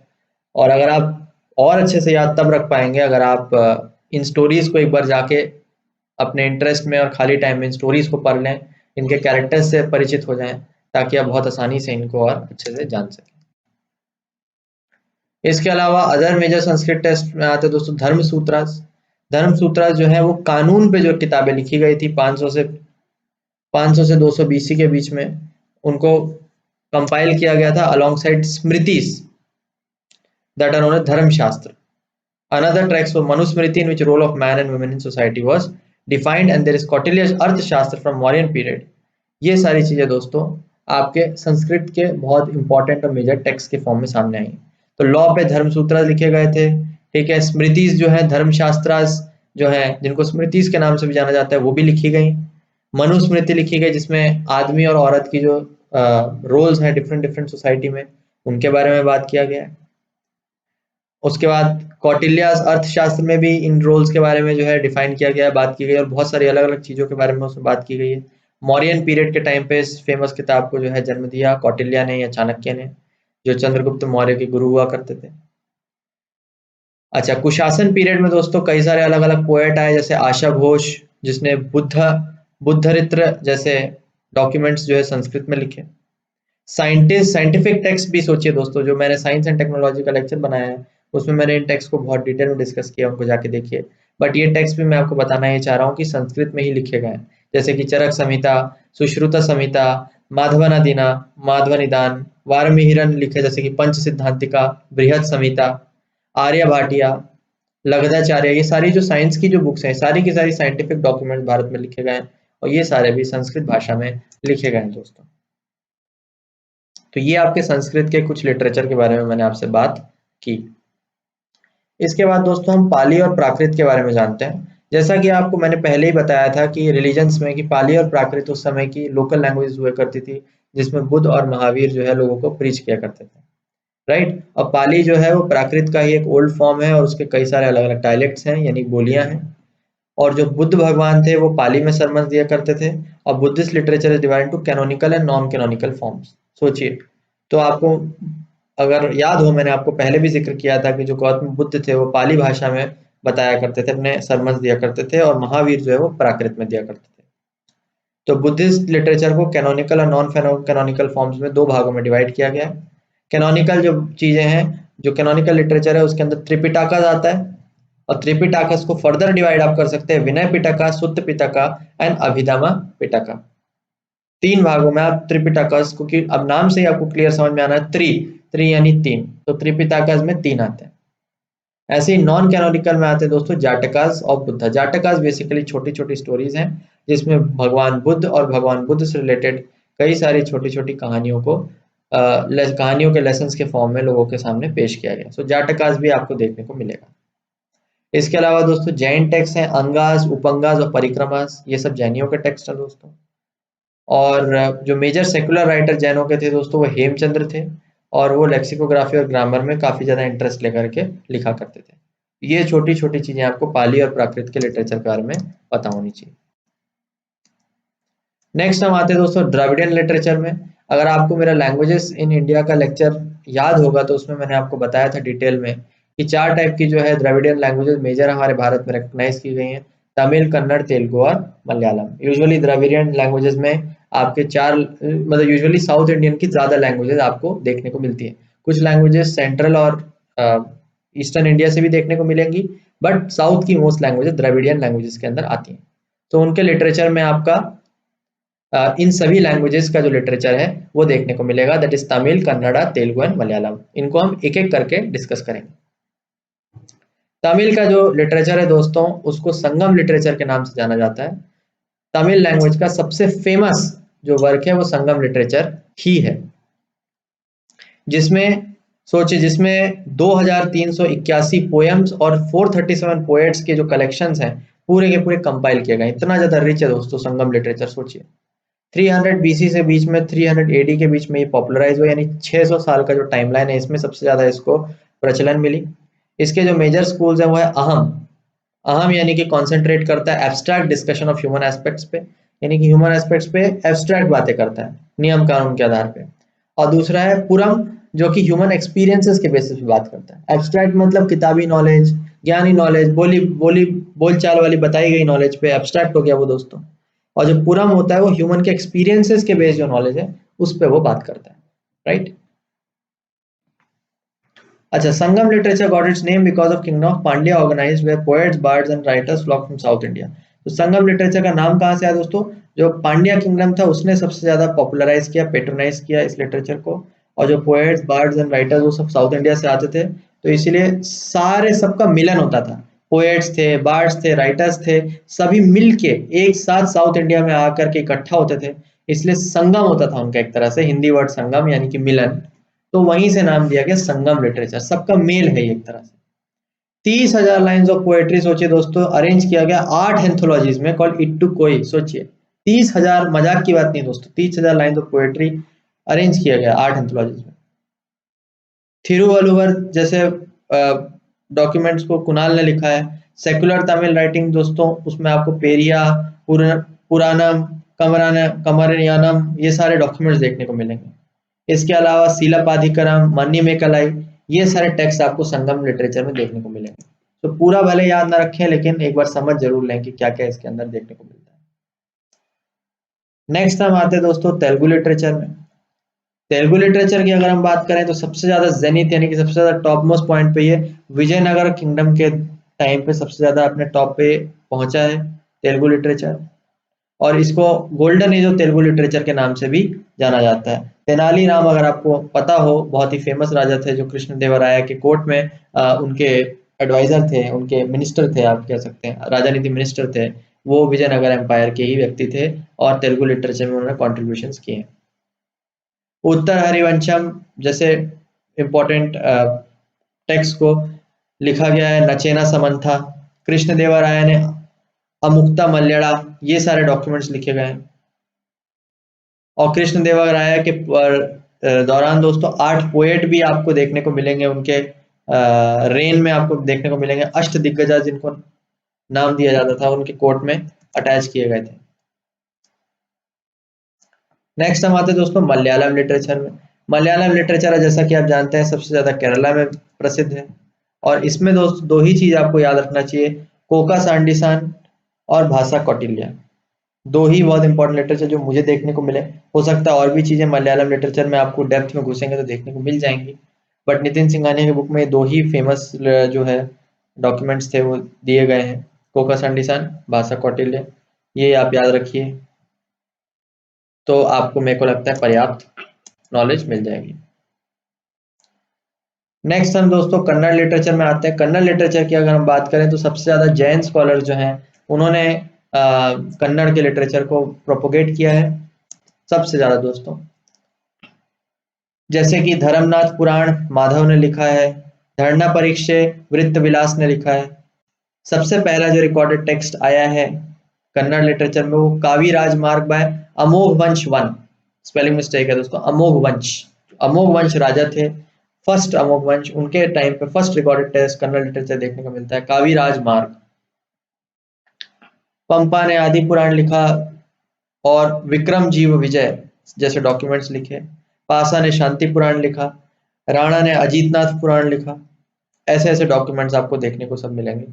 और अगर आप और अच्छे से याद तब रख पाएंगे अगर आप इन स्टोरीज को एक बार जाके अपने इंटरेस्ट में और खाली टाइम में इन स्टोरीज को पढ़ लें, इनके कैरेक्टर्स से परिचित हो जाएं, ताकि आप बहुत आसानी से इनको और अच्छे से जान सकें। इसके अलावा अदर मेजर संस्कृत टेक्स्ट में आते हैं दोस्तों धर्म सूत्रास। धर्म सूत्रास जो है वो कानून पे जो किताबें लिखी गई थी 500 से 200 बीसी के बीच में, उनको कंपाइल किया गया था alongside smritis that are known as Dharmashastra. Another text was Manusmriti, in which role of man and women in society was defined, and there is Kautilya's Arthashastra from Mauryan period. ये सारी चीजें दोस्तों आपके संस्कृत के बहुत इंपॉर्टेंट और मेजर टेक्स्ट के form में सामने आई। तो लॉ पे धर्मसूत्र लिखे गए थे, ठीक है। स्मृतिज जो है धर्मशास्त्रास जो है, जिनको स्मृतिज के नाम से भी जाना जाता है, वो भी लिखी गई। मनुस्मृति लिखी गई जिसमें आदमी और औरत की जो रोल्स हैं डिफरेंट डिफरेंट सोसाइटी में, उनके बारे में बात किया गया है। उसके बाद कौटिल्य अर्थशास्त्र में भी इन रोल्स के बारे में जो है डिफाइन किया गया है, बात की गई, और बहुत सारी अलग अलग चीजों के बारे में उसमें बात की गई है। मौर्यन पीरियड के टाइम पे इस फेमस किताब को जो है जन्म दिया कौटिल्य ने या चाणक्य ने, जो चंद्रगुप्त मौर्य के गुरु हुआ करते थे। अच्छा, कुशासन पीरियड में दोस्तों कई सारे अलग अलग पोएट आए, जैसे आशा घोष, जिसने बुद्धरित्र जैसे डॉक्यूमेंट्स जो है संस्कृत में लिखे। साइंटिफिक टेक्स्ट भी सोचिए दोस्तों, जो मैंने साइंस एंड टेक्नोलॉजी का लेक्चर बनाया है उसमें मैंने इन टेक्स्ट को बहुत डिटेल में डिस्कस किया, उनको जाके देखिए। बट ये टेक्स्ट भी मैं आपको बताना ये चाह रहा हूँ कि संस्कृत में ही लिखे गए हैं, जैसे कि चरक संहिता, सुश्रुत संहिता, माधवनादीना, माधवनिदान, वारमिहिरन लिखे, जैसे कि पंच सिद्धांतिका, बृहद संहिता, आर्य भाटिया, लगधाचार्य, ये सारी जो साइंस की जो बुक्स हैं, सारी की सारी साइंटिफिक डॉक्यूमेंट भारत में लिखे गए हैं, और ये सारे भी संस्कृत भाषा में लिखे गए हैं दोस्तों। तो ये आपके संस्कृत के कुछ लिटरेचर के बारे में मैंने आपसे बात की। इसके बाद दोस्तों हम पाली और प्राकृत के बारे में जानते हैं। जैसा कि आपको मैंने पहले ही बताया था कि रिलीजन्स में कि पाली और प्राकृत उस समय की लोकल लैंग्वेज हुआ करती थी, जिसमें बुद्ध और महावीर जो है लोगों को प्रीच किया करते थे, राइट। और पाली जो है वो प्राकृत का ही एक ओल्ड फॉर्म है, और उसके कई सारे अलग अलग डायलेक्ट्स हैं, यानी बोलियां हैं। और जो बुद्ध भगवान थे वो पाली में सरमन दिया करते थे। और Buddhist literature is divided to canonical and non canonical forms. सोचिए, तो आपको अगर याद हो, मैंने आपको पहले भी जिक्र किया था कि जो गौतम बुद्ध थे वो पाली भाषा में बताया करते थे, अपने सरमन्स दिया करते थे, और महावीर जो है वो प्राकृत में दिया करते थे। तो बुद्धिस्ट लिटरेचर को कैनोनिकल और नॉन कैनोनिकल फॉर्म्स में दो भागों में डिवाइड किया गया है। कैनोनिकल जो चीजें हैं, जो कैनोनिकल लिटरेचर है, उसके अंदर त्रिपिटका आता है, और त्रिपिटकस को फर्दर डिवाइड आप कर सकते हैं विनय पिटका, सुत्त पिटका एंड अभिधमा पिटका। तीन भागों में आप त्रिपिटकस को, कि अब नाम से ही आपको क्लियर समझ में आना है, त्रि यानी तीन, तो त्रिपिटकस में तीन आते हैं। ऐसे ही नॉन कैनोनिकल में आते हैं दोस्तों जाटकास और बुद्धा। जाटकास बेसिकली छोटी छोटी स्टोरीज हैं, जिसमें भगवान बुद्ध और भगवान बुद्ध से रिलेटेड कई सारी छोटी छोटी कहानियों को कहानियों के लेसन्स के फॉर्म में लोगों के सामने पेश किया गया। सो जाटकास भी आपको देखने को मिलेगा। इसके अलावा दोस्तों जैन टेक्स्ट हैं, अंगास, उपंगास और परिक्रमास, ये सब जैनियों के टेक्स्ट हैं दोस्तों। और जो मेजर सेकुलर राइटर जैनों के थे दोस्तों वो हेमचंद्र थे, और वो लेक्सिकोग्राफी और ग्रामर में काफी ज्यादा इंटरेस्ट लेकर के लिखा करते थे। ये छोटी छोटी चीजें आपको पाली और प्राकृत के लिटरेचर के बारे में पता होनी चाहिए। नेक्स्ट हम आते हैं दोस्तों द्रविडियन लिटरेचर में। अगर आपको मेरा लैंग्वेजेस इन इंडिया का लेक्चर याद होगा तो उसमें मैंने आपको बताया था डिटेल में कि चार टाइप की जो है द्रविडियन लैंग्वेजेस मेजर हमारे भारत में रिकग्नाइज की गई हैं: तमिल, कन्नड़, तेलुगु और मलयालम। यूजुअली द्रविडियन लैंग्वेजेस में आपके चार, मतलब यूजुअली साउथ इंडियन की ज्यादा लैंग्वेजेस आपको देखने को मिलती है। कुछ लैंग्वेजेस सेंट्रल और ईस्टर्न इंडिया से भी देखने को मिलेंगी, बट साउथ की मोस्ट लैंग्वेजेस द्रविडियन लैंग्वेजेस के अंदर आती हैं। तो उनके लिटरेचर में आपका इन सभी लैंग्वेजेस का जो लिटरेचर है वो देखने को मिलेगा, that is Tamil, Kannada, Telugu and Malayalam. इनको हम एक एक करके डिस्कस करेंगे। तमिल का जो लिटरेचर है दोस्तों उसको संगम लिटरेचर के नाम से जाना जाता है। तमिल लैंग्वेज का सबसे फेमस जो वर्क है वो संगम लिटरेचर ही है, जिसमें सोचिए, जिसमें 2381 पोएम्स और 437 पोएट्स के जो कलेक्शंस हैं पूरे के पूरे कंपाइल किए गए। इतना ज्यादा रिच है दोस्तों संगम लिटरेचर। सोचिए 300 बीसी से बीच में 300 एडी के बीच में ये पॉपुलराइज हुआ, यानी 600 साल का जो टाइमलाइन है इसमें सबसे ज्यादा इसको प्रचलन मिली। इसके जो मेजर स्कूल्स हैं वो है अहम। अहम यानी कि कॉन्सेंट्रेट करता है abstract discussion of human aspects पे, यानी कि ह्यूमन एस्पेक्ट्स पे एब्स्ट्रैक्ट बातें करता है नियम कानून के आधार पे। और दूसरा है पुरम, जो कि ह्यूमन एक्सपीरियंसेस के बेसिस पे बात करता है। एब्स्ट्रैक्ट मतलब किताबी नॉलेज, ज्ञानी नॉलेज, बोली बोली बोलचाल वाली बताई गई नॉलेज पे एब्स्ट्रैक्ट हो गया वो दोस्तों। और जो पुरम होता है वो ह्यूमन के एक्सपीरियंसेस के बेस जो नॉलेज है उस पर वो बात करता है, राइट। अच्छा, Sangam literature got its name because of kingdom of Pandya organised where poets bards and writers flock from south India. तो संगम लिटरेचर का नाम कहाँ से आया दोस्तों? जो पांड्या किंगडम था उसने सबसे ज्यादा पॉपुलराइज किया, पेट्रोनाइज किया इस लिटरेचर को। और जो पोएट्स बार्ड्स एंड राइटर्स वो सब साउथ इंडिया से आते थे, तो इसीलिए सारे सबका मिलन होता था। पोएट्स थे, बार्ड्स थे, राइटर्स थे, सभी मिलके एक साथ साउथ इंडिया में आकर के इकट्ठा होते थे। इसलिए संगम होता था उनका एक तरह से, हिंदी वर्ड संगम यानी कि मिलन। तो वहीं से नाम दिया गया संगम लिटरेचर, सबका मेल है एक तरह से। 30,000 लाइन्स ऑफ पोएट्री सोचिए दोस्तों, अरेंज किया गया 8 एंथोलॉजीज में कॉल्ड इट्टू कोई। सोचिए 30,000, मजाक की बात नहीं दोस्तों, 30,000 लाइन्स ऑफ पोएट्री अरेंज किया गया 8 एंथोलॉजीज में। थिरुवल्लुवर जैसे डॉक्यूमेंट्स को कुणाल ने लिखा है। सेकुलर तमिल राइटिंग दोस्तों, उसमें आपको पेरिया, पुराणम, कमरयानम, ये सारे डॉक्यूमेंट्स देखने को मिलेंगे। इसके अलावा सीलपाधिकरम, मन्नीमेकालाई, ये सारे टेक्स्ट आपको संगम लिटरेचर में देखने को मिलेंगे। तो पूरा भले याद ना रखें, लेकिन एक बार समझ जरूर लें कि क्या क्या इसके अंदर देखने को मिलता है। नेक्स्ट हम आते हैं दोस्तों तेलुगु लिटरेचर में। तेलुगु लिटरेचर की अगर हम बात करें तो सबसे ज्यादा जेनिथ यानी कि सबसे ज्यादा टॉप मोस्ट पॉइंट पे ये विजयनगर किंगडम के टाइम पे सबसे ज्यादा अपने टॉप पे पहुंचा है तेलुगु लिटरेचर। और इसको golden age of Telugu literature के नाम से भी जाना जाता है। तेनाली राम अगर आपको पता हो, बहुत ही फेमस राजा थे जो कृष्णदेवराय के कोर्ट में उनके एडवाइजर थे, उनके मिनिस्टर थे, आप कह सकते हैं राजनीति मिनिस्टर थे। वो विजयनगर एम्पायर के ही व्यक्ति थे और तेलुगु लिटरेचर में उन्होंने कॉन्ट्रीब्यूशन किए हैं। उत्तर हरिवंशम जैसे इंपॉर्टेंट टेक्स्ट को लिखा गया है। नचेना समंथा, कृष्णदेवराय ने अमुक्ता मलयाला, ये सारे डॉक्यूमेंट्स लिखे गए हैं। और कृष्णदेवराय के दौरान दोस्तों 8 पोएट भी आपको देखने को मिलेंगे, उनके रेन में आपको देखने को मिलेंगे। अष्ट दिग्गजा जिनको नाम दिया जाता था, उनके कोर्ट में अटैच किए गए थे। नेक्स्ट हम आते हैं दोस्तों मलयालम लिटरेचर में। मलयालम लिटरेचर जैसा कि आप जानते हैं सबसे ज्यादा केरला में प्रसिद्ध है। और इसमें दोस्त दो ही चीज आपको याद रखना चाहिए, कोका सांडीसान और भाषा कौटिल्य। दो ही बहुत इंपॉर्टेंट लिटरेचर जो मुझे देखने को मिले। हो सकता है और भी चीजें मलयालम लिटरेचर में आपको डेप्थ में घुसेंगे तो देखने को मिल जाएंगी, बट नितिन सिंघानिया की बुक में दो ही फेमस जो है डॉक्यूमेंट्स थे वो दिए गए हैं, कोका सांडीसान, भाषा कौटिल्य। ये आप याद रखिए, तो आपको मेरे को लगता है पर्याप्त नॉलेज मिल जाएगी। नेक्स्ट हम दोस्तों कन्नड़ लिटरेचर में आते हैं। कन्नड़ लिटरेचर की अगर हम बात करें तो सबसे ज्यादा जैन स्कॉलर जो हैं उन्होंने कन्नड़ के लिटरेचर को प्रोपोगेट किया है सबसे ज्यादा दोस्तों। जैसे कि धर्मनाथ पुराण माधव ने लिखा है, धरना परीक्षे वृत्त विलास ने लिखा है। सबसे पहला जो रिकॉर्डेड टेक्स्ट आया है कन्नड़ लिटरेचर में वो कावी राजमार्ग बाय अमोघ वंश वन, स्पेलिंग मिस्टेक है दोस्तों, अमोघ वंश। अमोघ वंश राजा थे, फर्स्ट अमोघ वंश, उनके टाइम पे first recorded text Kannada literature देखने को मिलता है, कावी राजमार्ग। पंपा ने आदि पुराण लिखा और विक्रम जीव विजय जैसे डॉक्यूमेंट्स लिखे। पासा ने शांति पुराण लिखा, राणा ने अजीतनाथ पुराण लिखा। ऐसे ऐसे डॉक्यूमेंट्स आपको देखने को सब मिलेंगे।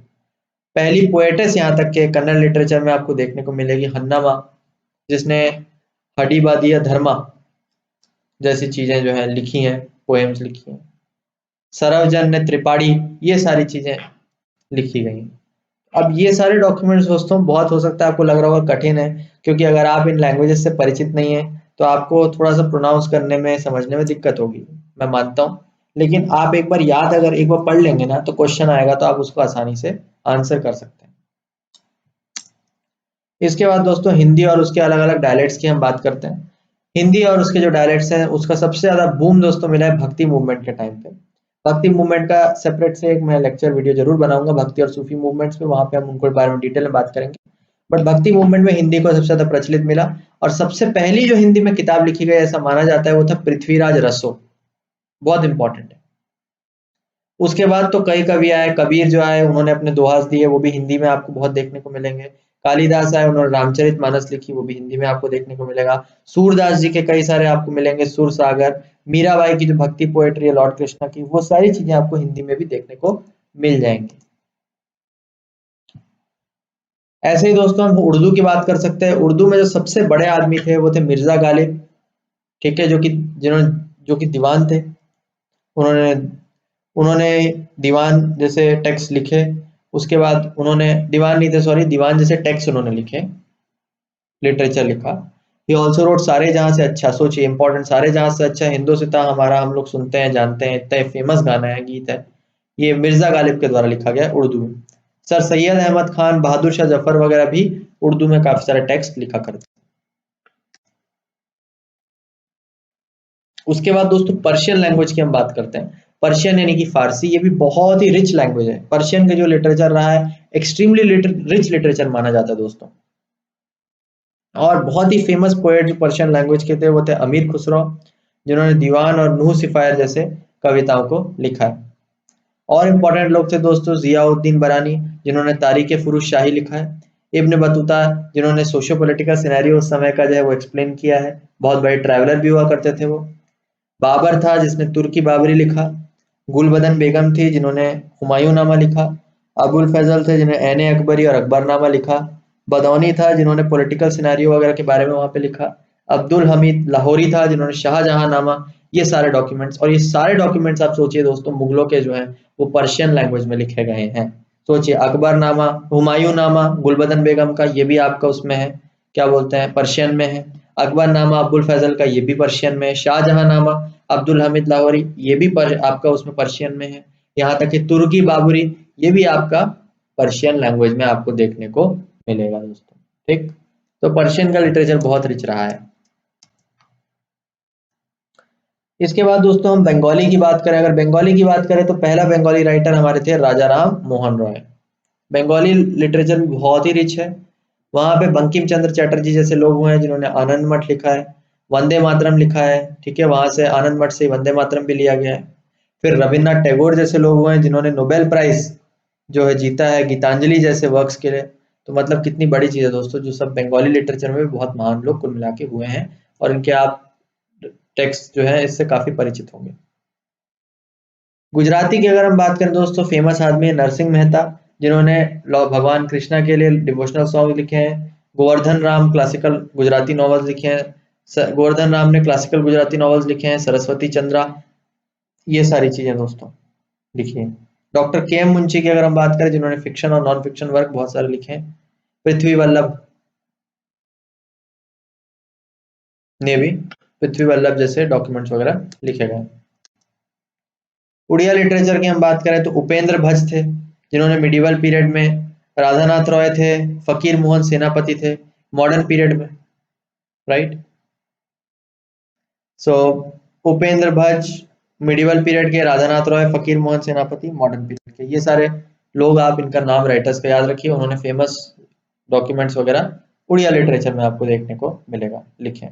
पहली पोएटेस यहाँ तक के कन्नड़ लिटरेचर में आपको देखने को मिलेगी हन्नामा, जिसने हडीबादिया धर्मा जैसी चीजें जो है लिखी हैं, पोएम्स लिखी हैं। सरवजन ने त्रिपाठी, ये सारी चीजें लिखी गई हैं। अब ये सारे डॉक्यूमेंट्स दोस्तों बहुत हो सकता है आपको लग रहा होगा कठिन है, क्योंकि अगर आप इन लैंग्वेजेस से परिचित नहीं है तो आपको थोड़ा सा प्रोनाउंस करने में, समझने में दिक्कत होगी, मैं मानता हूँ। लेकिन आप एक बार याद अगर एक बार पढ़ लेंगे ना तो क्वेश्चन आएगा तो आप उसको आसानी से आंसर कर सकते हैं। इसके बाद दोस्तों हिंदी और उसके अलग अलग डायलेक्ट्स की हम बात करते हैं। हिंदी और उसके जो डायलेक्ट्स हैं उसका सबसे ज्यादा बूम दोस्तों मिला है भक्ति मूवमेंट के टाइम पे। भक्ति मूवमेंट का सेपरेट से एक मैं लेक्चर वीडियो जरूर बनाऊंगा, भक्ति और सूफी मूवमेंट्स पे, वहां पे हम उनको बारे में डिटेल में बात करेंगे। बट भक्ति मूवमेंट में हिंदी को सबसे ज्यादा प्रचलित मिला। और सबसे पहली जो हिंदी में किताब लिखी गई ऐसा माना जाता है वो था पृथ्वीराज रसो, बहुत इंपॉर्टेंट है। उसके बाद तो कई कवि आए, कबीर जो आए उन्होंने अपने दोहास दिए, वो भी हिंदी में आपको बहुत देखने को मिलेंगे। कालिदास आए, उन्होंने रामचरितमानस लिखी, वो भी हिंदी में आपको देखने को मिलेगा। सूरदास जी के कई सारे आपको मिलेंगे, सुर सागर। मीराबाई की जो भक्ति पोएट्री है लॉर्ड कृष्णा की, वो सारी चीजें आपको हिंदी में भी देखने को मिल जाएंगी। ऐसे ही दोस्तों हम उर्दू की बात कर सकते हैं। उर्दू में जो सबसे बड़े आदमी थे वो थे मिर्जा गालिब, ठीक है, जो कि दीवान थे। उन्होंने उन्होंने दीवान जैसे टेक्स्ट लिखे, उसके बाद उन्होंने दीवान नहीं थे, सॉरी, दीवान जैसे टेक्स्ट उन्होंने लिखे, लिटरेचर लिखा। ही ऑल्सो रोट सारे जहां से अच्छा, सोचिए इंपॉर्टेंट, सारे जहां से अच्छा हिंदुस्तां हमारा, हम लोग सुनते हैं जानते हैं, इतना फेमस गाना है, गीत है, ये मिर्जा गालिब के द्वारा लिखा गया उर्दू में। सर सैयद अहमद खान, बहादुर शाह जफर वगैरह भी उर्दू में काफी सारे टेक्स्ट लिखा करते। उसके बाद दोस्तों पर्शियन लैंग्वेज की हम बात करते हैं। पर्शियन यानी कि फारसी, ये भी बहुत ही रिच लैंग्वेज है। पर्शियन का जो लिटरेचर रहा है एक्सट्रीमली रिच लिटरेचर माना जाता है दोस्तों। और बहुत ही फेमस पोएट जो पर्शियन लैंग्वेज के थे वो थे अमीर खुसरो, जिन्होंने दीवान और नूह सिफायर जैसे कविताओं को लिखा है। और इम्पोर्टेंट लोग थे दोस्तों जियाउद्दीन बरानी, जिन्होंने तारीख फुरुश शाही लिखा है। इब्न बतूता, जिन्होंने सोशियो पॉलिटिकल सिनेरियो उस समय का जो है वो एक्सप्लेन किया है, बहुत बड़े ट्रैवलर भी हुआ करते थे वो। बाबर था जिसने तुर्की बाबरी लिखा। गुलबदन बेगम थी जिन्होंने हुमायूं नामा लिखा। अबुल फैजल थे जिन्होंने ऐने अकबरी और अकबरनामा लिखा। बदौनी था जिन्होंने पॉलिटिकल सिनेरियो वगैरह के बारे में वहां पे लिखा। अब्दुल हमीद लाहौरी था जिन्होंने शाहजहां नामा, ये सारे डॉक्यूमेंट्स, और ये सारे डॉक्यूमेंट्स आप सोचिए दोस्तों मुगलों के जो हैं वो पर्शियन लैंग्वेज में लिखे गए हैं। सोचिए अकबरनामा, हुमायूं नामा गुलबदन बेगम का, ये भी आपका उसमें है, क्या बोलते हैं, पर्शियन में है। अकबरनामा अब्दुल फैजल का, ये भी पर्शियन में है। शाहजहां नामा अब्दुल हमीद लाहौरी, ये भी आपका उसमें पर्शियन में है। यहाँ तक कि तुर्की बाबरी, ये भी आपका पर्शियन लैंग्वेज में आपको देखने को मिलेगा दोस्तों, ठीक। तो पर्शियन का लिटरेचर बहुत रिच रहा है। इसके बाद दोस्तों हम बंगाली की बात करें, अगर बंगाली की बात करें तो पहला बंगाली राइटर हमारे थे राजा राम मोहन रॉय। बंगाली लिटरेचर भी बहुत ही रिच है। वहां पे बंकिम चंद्र चटर्जी जैसे लोग हुए हैं जिन्होंने आनंद मठ लिखा है, वंदे मातरम लिखा है, ठीक है, वहां से आनंद मठ से वंदे मातरम भी लिया गया है। फिर रविन्द्रनाथ टैगोर जैसे लोग हुए हैं जिन्होंने नोबेल प्राइज जो है जीता है गीतांजलि जैसे वर्क्स के लिए। तो मतलब कितनी बड़ी चीज है दोस्तों, जो सब बंगाली लिटरेचर में भी बहुत महान लोग कुल मिला के हुए हैं, और इनके आप टेक्स्ट जो है इससे काफी परिचित होंगे। गुजराती की अगर हम बात करें दोस्तों, फेमस आदमी है नरसिंह मेहता, जिन्होंने भगवान कृष्णा के लिए डिवोशनल सॉन्ग लिखे हैं। गोवर्धन राम क्लासिकल गुजराती नॉवेल्स लिखे हैं। गोवर्धन राम ने क्लासिकल गुजराती नॉवेल्स लिखे हैं। सरस्वती चंद्रा, ये सारी चीजें दोस्तों लिखी हैं। डॉक्टर के एम मुंशी की अगर हम बात करें, जिन्होंने फिक्शन और नॉन फिक्शन वर्क बहुत सारे लिखे हैं। पृथ्वी वल्लभ ने भी पृथ्वी वल्लभ जैसे डॉक्यूमेंट्स वगैरह लिखे गए। उड़िया लिटरेचर की हम बात करें तो उपेंद्र भज थे, जिन्होंने मिडिवल पीरियड में, राधानाथ रॉय थे, फकीर मोहन सेनापति थे मॉडर्न पीरियड में, राइट। सो उपेंद्र भज मिडिवल पीरियड के, राधानाथ रॉय, फकीर मोहन सेनापति मॉडर्न पीरियड के, ये सारे लोग आप इनका नाम राइटर्स का याद रखिए, उन्होंने फेमस डॉक्यूमेंट्स वगैरह उड़िया लिटरेचर में आपको देखने को मिलेगा लिखे।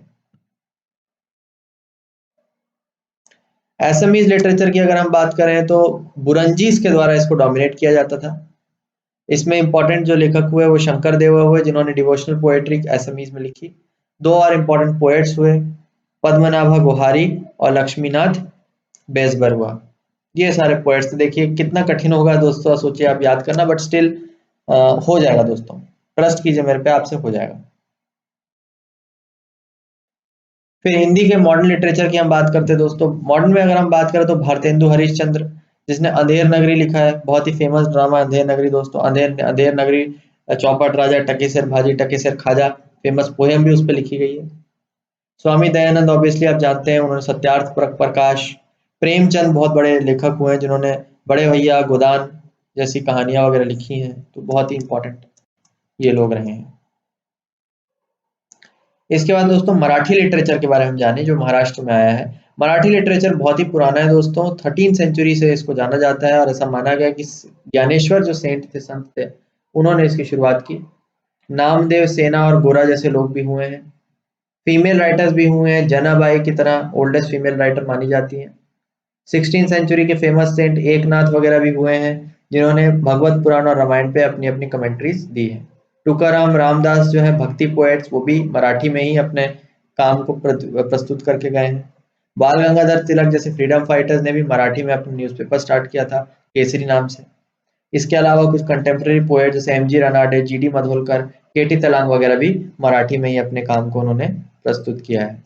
एसएमईज लिटरेचर की अगर हम बात करें तो बुरंजीस के द्वारा इसको डोमिनेट किया जाता था। इसमें इंपॉर्टेंट जो लेखक हुए वो शंकर देवा हुए, जिन्होंने डिवोशनल पोएट्री एसएमईज में लिखी। दो और इंपॉर्टेंट पोएट्स हुए, पद्मनाभा गुहारी और लक्ष्मीनाथ बेजबरुआ, ये सारे पोएट्स थे। देखिए कितना कठिन होगा दोस्तों, सोचिए आप याद करना, बट स्टिल हो जाएगा दोस्तों, ट्रस्ट कीजिए मेरे पे, आपसे हो जाएगा। फिर हिंदी के मॉडर्न लिटरेचर की हम बात करते हैं दोस्तों। मॉडर्न में अगर हम बात करें तो भारतेंदु हरिश्चंद्र, जिसने अंधेर नगरी लिखा है, बहुत ही फेमस ड्रामा अंधेर नगरी दोस्तों। अंधेर अंधेर नगरी, चौपट राजा, टकेसर भाजी, टकेसर खाजा, फेमस पोएम भी उस पर लिखी गई है। स्वामी दयानंद ऑब्वियसली आप जानते हैं, उन्होंने सत्यार्थ प्रकाश। प्रेमचंद बहुत बड़े लेखक हुए हैं जिन्होंने बड़े भैया, गोदान जैसी कहानियां वगैरह लिखी हैं, तो बहुत ही इंपॉर्टेंट ये लोग रहे हैं। इसके बाद दोस्तों मराठी लिटरेचर के बारे में जाने, जो महाराष्ट्र में आया है। मराठी लिटरेचर बहुत ही पुराना है दोस्तों, 13 सेंचुरी से इसको जाना जाता है, और ऐसा माना गया कि ज्ञानेश्वर जो सेंट थे, संत थे, उन्होंने इसकी शुरुआत की। नामदेव सेना और गोरा जैसे लोग भी हुए हैं। फीमेल राइटर्स भी हुए हैं, जनाबाई की तरह ओल्डेस्ट फीमेल राइटर मानी जाती हैं। 16 सेंचुरी के फेमस सेंट एकनाथ वगैरह भी हुए हैं, जिन्होंने भगवत पुराण और रामायण पे अपनी अपनी कमेंट्रीज दी है। तुकाराम रामदास जो है भक्ति पोएट्स, वो भी मराठी में ही अपने काम को प्रस्तुत करके गए हैं। बाल गंगाधर तिलक जैसे फ्रीडम फाइटर्स ने भी मराठी में अपना न्यूज़पेपर स्टार्ट किया था केसरी नाम से। इसके अलावा कुछ कंटेम्प्रेरी पोएट जैसे M G Ranade, G D Madholkar, K T तलांग वगैरह भी मराठी में ही अपने काम को उन्होंने प्रस्तुत किया है।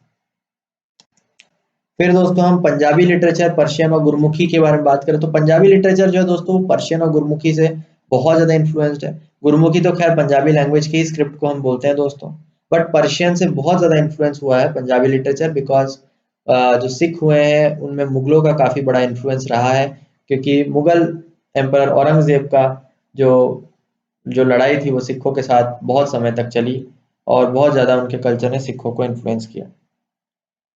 फिर दोस्तों हम पंजाबी लिटरेचर, पर्शियन और गुरमुखी के बारे में बात करें तो पंजाबी लिटरेचर जो है दोस्तों वो पर्शियन और गुरमुखी से बहुत ज़्यादा इन्फ्लुएंस्ड है। गुरमुखी तो खैर पंजाबी लैंग्वेज की स्क्रिप्ट को हम बोलते हैं दोस्तों, बट पर्शियन से बहुत ज़्यादा इन्फ्लुएंस हुआ है पंजाबी लिटरेचर, बिकॉज जो सिख हुए हैं उनमें मुगलों का काफ़ी बड़ा इन्फ्लुएंस रहा है, क्योंकि मुगल एम्पर औरंगजेब का जो जो लड़ाई थी वो सिखों के साथ बहुत समय तक चली और बहुत ज़्यादा उनके कल्चर ने सिखों को इन्फ्लुएंस किया।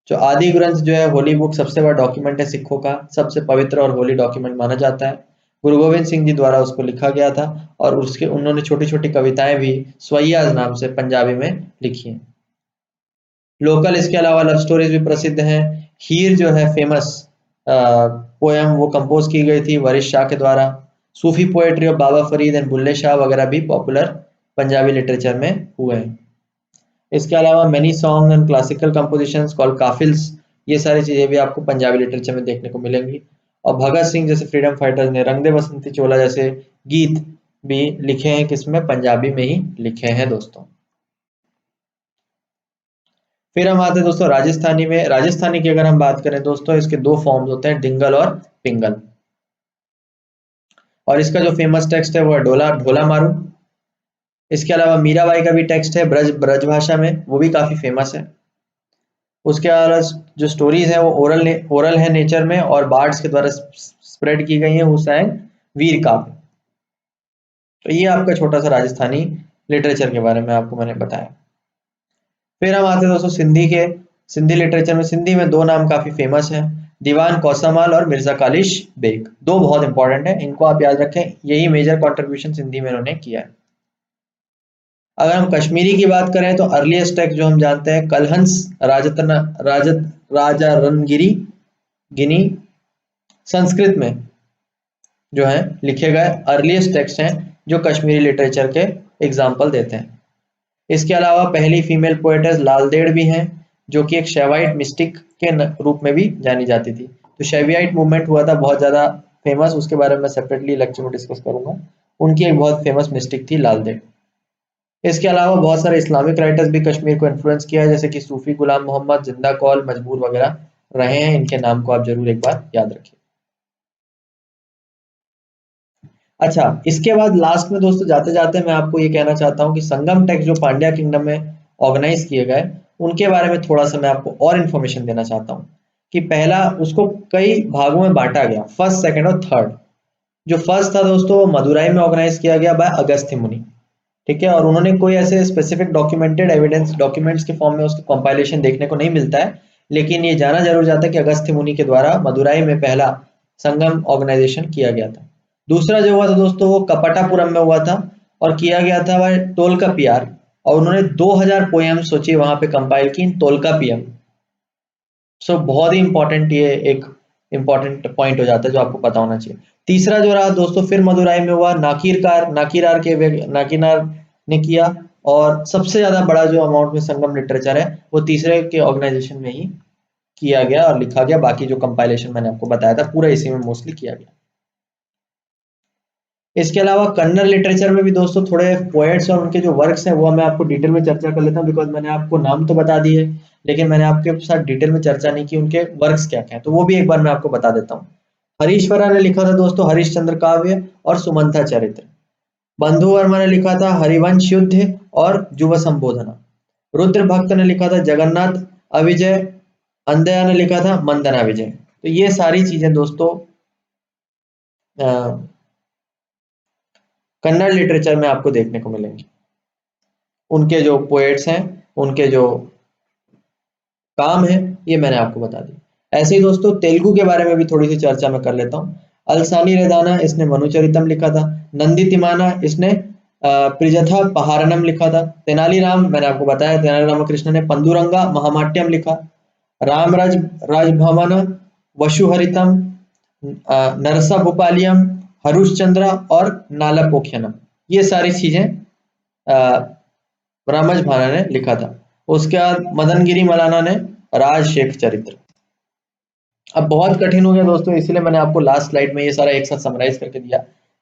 जो आदि ग्रंथ जो है होली बुक सबसे बड़ा डॉक्यूमेंट है सिखों का, सबसे पवित्र और होली डॉक्यूमेंट माना जाता है। गुरु गोविंद सिंह जी द्वारा उसको लिखा गया था और उसके उन्होंने छोटी छोटी कविताएं भी स्वैयाज नाम से पंजाबी में लिखी हैं। लोकल इसके अलावा लव स्टोरीज भी प्रसिद्ध हैं। हीर जो है फेमस पोयम वो कंपोज की गई थी वरिश शाह के द्वारा। Sufi poetry of Baba Farid and Bulleh Shah वगैरह भी पॉपुलर पंजाबी लिटरेचर में हुए हैं। इसके अलावा many song and classical compositions called kafis, ये सारी चीज़ें भी आपको पंजाबी लिटरेचर में देखने को मिलेंगी। और भगत सिंह जैसे फ्रीडम फाइटर्स ने रंग दे बसंती चोला जैसे गीत भी लिखे हैं, किसमें, पंजाबी में ही लिखे हैं दोस्तों। फिर हम आते हैं दोस्तों राजस्थानी में। राजस्थानी की अगर हम बात करें दोस्तों, इसके दो फॉर्म्स होते हैं, डिंगल और पिंगल। और इसका जो फेमस टेक्स्ट है वो है ढोला ढोला मारू। इसके अलावा मीराबाई का भी टेक्स्ट है ब्रज ब्रज भाषा में, वो भी काफी फेमस है। उसके अलावा जो स्टोरीज है वो ओरल है नेचर में और बार्ड्स के द्वारा स्प्रेड की गई है हुसैन वीर काव्य। तो ये आपका छोटा सा राजस्थानी लिटरेचर के बारे में आपको मैंने बताया। फिर हम आते हैं दोस्तों सिंधी के। सिंधी लिटरेचर में सिंधी में दो नाम काफी फेमस हैं, दीवान कौसामाल और मिर्जा कालिश बेग। दो बहुत इंपॉर्टेंट है, इनको आप याद रखें, यही मेजर कंट्रीब्यूशन सिंधी में इन्होंने किया है। अगर हम कश्मीरी की बात करें तो अर्लीस्ट टेक्स्ट जो हम जानते हैं कलहंस राजतना राजत राजा रनगिरी गिनी संस्कृत में जो है लिखे गए अर्लीस्ट टेक्स्ट हैं जो कश्मीरी लिटरेचर के एग्जाम्पल देते हैं। इसके अलावा पहली फीमेल पोएटेस लालदेड़ भी हैं, जो कि एक शैवाइट मिस्टिक के रूप में भी जानी जाती थी। तो शैवियाइट मूवमेंट हुआ था बहुत ज़्यादा फेमस, उसके बारे में मैं सेपरेटली लेक्चर में डिस्कस करूंगा। उनकी एक बहुत फेमस मिस्टिक थी लालदेड़। इसके अलावा बहुत सारे इस्लामिक राइटर्स भी कश्मीर को इन्फ्लुएंस किया है, जैसे कि सूफी गुलाम मोहम्मद, जिंदा कौल, मजबूर वगैरह रहे हैं। इनके नाम को आप जरूर एक बार याद रखिए। अच्छा, इसके बाद लास्ट में दोस्तों जाते जाते मैं आपको ये कहना चाहता हूँ कि संगम टेक्स्ट जो पांड्या किंगडम में ऑर्गेनाइज किए गए उनके बारे में थोड़ा सा मैं आपको और इन्फॉर्मेशन देना चाहता हूँ कि पहला उसको कई भागों में बांटा गया, फर्स्ट, सेकंड और थर्ड। जो फर्स्ट था दोस्तों वो मदुराई में ऑर्गेनाइज किया गया बाय अगस्त्य मुनि, ठीक है, और उन्होंने कोई ऐसे स्पेसिफिक डॉक्यूमेंटेड एविडेंस डॉक्यूमेंट्स के फॉर्म में उसका कंपाइलेशन देखने को नहीं मिलता है, लेकिन ये जाना जरूर जाता है कि अगस्त्य मुनि के द्वारा मदुराई में पहला संगम ऑर्गेनाइजेशन किया गया था। दूसरा जो हुआ था दोस्तों वो कपटापुरम में हुआ था और किया गया था वह टोलका पियार, और उन्होंने 2000 पोएम सोची वहां पे कंपाइल की इन टोलका पियम। सो बहुत ही इंपॉर्टेंट, ये एक इंपॉर्टेंट पॉइंट हो जाता है जो आपको पता होना चाहिए। तीसरा जो रहा दोस्तों फिर मदुराई में हुआ, नाकिनार ने किया, और सबसे ज्यादा बड़ा जो अमाउंट में संगम लिटरेचर है वो तीसरे के ऑर्गेनाइजेशन में ही किया गया और लिखा गया। बाकी जो कंपाइलेशन मैंने आपको बताया था पूरा इसी में मोस्टली किया गया। इसके अलावा कन्नड़ लिटरेचर में भी दोस्तों थोड़े पोएट्स और उनके जो वर्क्स हैं वो मैं आपको डिटेल में चर्चा कर लेता हूँ, बिकॉज मैंने आपको नाम तो बता दिए लेकिन मैंने आपके साथ डिटेल में चर्चा नहीं की उनके वर्क्स क्या क्या है, तो वो भी एक बार मैं आपको बता देता हूँ। हरीश्वरा ने लिखा था दोस्तों हरिश्चंद्र काव्य और सुमंथा चरित्र। बंधु वर्मा ने लिखा था हरिवंश युद्ध और युव संबोधना। रुद्र भक्त ने लिखा था जगन्नाथ अविजय। अंधया ने लिखा था मंदना विजय। तो ये सारी चीजें दोस्तों कन्नड़ लिटरेचर में आपको देखने को मिलेंगी। उनके जो पोएट्स हैं, उनके जो काम है, ये मैंने आपको बता दी। ऐसे ही दोस्तों तेलुगु के बारे में भी थोड़ी सी चर्चा मैं कर लेता हूँ। अलसानी रेदाना, इसने मनुचरितम लिखा था। नंदी तिमाना, इसने प्रिजथा पहारनम लिखा था। तेनालीराम, मैंने आपको बताया तेनाली रामकृष्ण ने पंदुरंगा महामाट्यम लिखा। रामराज राजभवन वशुहरितम, नरसा भूपालियम, हरुश्चंद्र और नालापोख्यनम, ये सारी चीजें रामज भाना ने लिखा था। उसके बाद मदन गिरी मलाना ने राजशेख चरित्र। अब बहुत कठिन हो गया दोस्तों, इसलिए मैंने आपको लास्ट स्लाइड में ये सारा एक साथ समराइज करके दिया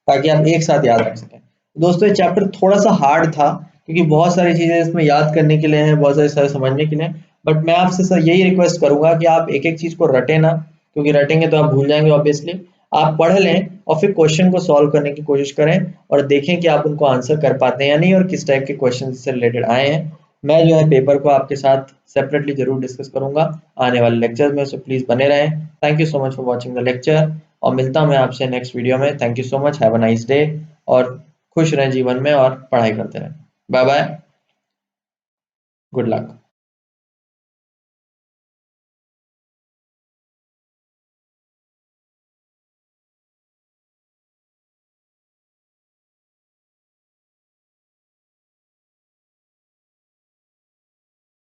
ताकि आप एक साथ याद रख सकें। दोस्तों ये चैप्टर थोड़ा सा हार्ड था क्योंकि बहुत सारी चीजें इसमें याद करने के लिए हैं, बहुत सारे समझने के लिए, बट मैं आपसे सर यही रिक्वेस्ट करूंगा कि आप एक एक चीज को रटे ना, क्योंकि रटेंगे तो आप भूल जाएंगे ऑब्वियसली। आप पढ़ लें और फिर क्वेश्चन को सॉल्व करने की कोशिश करें और देखें कि आप उनको आंसर कर पाते हैं या नहीं और किस टाइप के क्वेश्चन से रिलेटेड आए हैं। मैं जो है पेपर को आपके साथ सेपरेटली जरूर डिस्कस करूंगा आने वाले लेक्चर में, सो प्लीज बने रहें। Thank you so much for watching the lecture और मिलता हूं मैं आपसे नेक्स्ट वीडियो में। Thank you so much, have a nice day और खुश रहें जीवन में और पढ़ाई करते रहें। Bye bye, good luck.